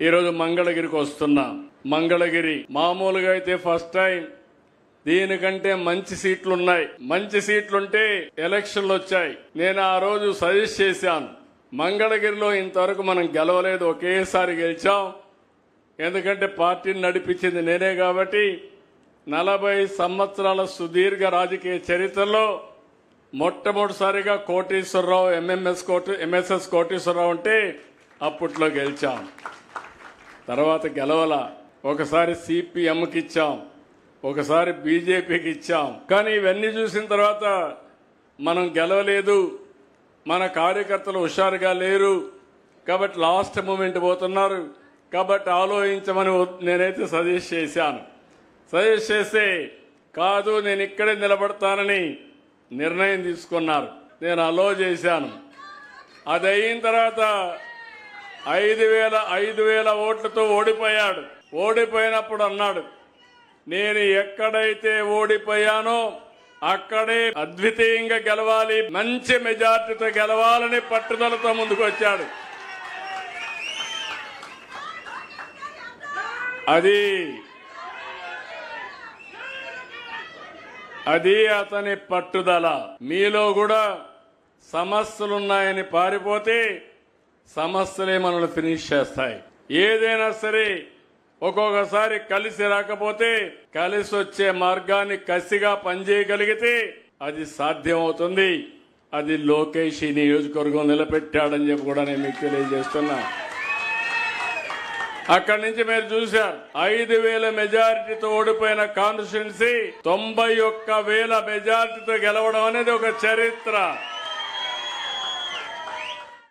ఈరోజు మంగళగిరికి వస్తున్నా. మంగళగిరి మామూలుగా అయితే ఫస్ట్ టైం, దీనికంటే మంచి సీట్లున్నాయి. మంచి సీట్లుంటే ఎలక్షన్లు వచ్చాయి. నేను ఆ రోజు సజెస్ట్ చేశాను, మంగళగిరిలో ఇంతవరకు మనం గెలవలేదు, ఒకేసారి గెలిచాం. ఎందుకంటే పార్టీని నడిపించింది నేనే కాబట్టి 40 సంవత్సరాల సుదీర్ఘ రాజకీయ చరిత్రలో మొట్టమొదటిసారిగా కోటేశ్వరరావు ఎంఎస్ఎస్ కోటేశ్వరరావు అంటే అప్పట్లో గెలిచాం. తర్వాత గెలవల. ఒకసారి సిపిఎంకి ఇచ్చాం, ఒకసారి బీజేపీకి ఇచ్చాం. కానీ ఇవన్నీ చూసిన తర్వాత మనం గెలవలేదు, మన కార్యకర్తలు హుషారుగా లేరు కాబట్టి లాస్ట్ మూమెంట్ పోతున్నారు కాబట్టి ఆలోచించమని నేనైతే సజెస్ట్ చేశాను. సజెస్ట్ చేస్తే కాదు నేను ఇక్కడే నిలబడతానని నిర్ణయం తీసుకున్నారు. నేను అలో చేశాను. అది అయిన తర్వాత 5,000 ఓట్లతో ఓడిపోయాడు. ఓడిపోయినప్పుడు అన్నాడు, నేను ఎక్కడైతే ఓడిపోయానో అక్కడే అద్వితీయంగా గెలవాలి, మంచి మెజార్టీతో గెలవాలని పట్టుదలతో ముందుకు వచ్చాడు. అది అతని పట్టుదల. మీలో కూడా సమస్యలున్నాయని పారిపోతే సమస్యలే మనల్ని ఫినిష్ చేస్తాయి. ఏదైనా సరే ఒక్కొక్కసారి కలిసి రాకపోతే కలిసి వచ్చే మార్గాన్ని కసిగా పనిచేయగలిగితే అది సాధ్యమవుతుంది. అది లోకేష్ ఈ నియోజకవర్గం నిలబెట్టాడని చెప్పి కూడా నేను మీకు తెలియజేస్తున్నా. అక్కడి నుంచి మీరు చూశారు, 5,000 మెజారిటీతో ఓడిపోయిన కాన్స్టిట్యున్సీ 91,000 మెజారిటీతో గెలవడం అనేది ఒక చరిత్ర.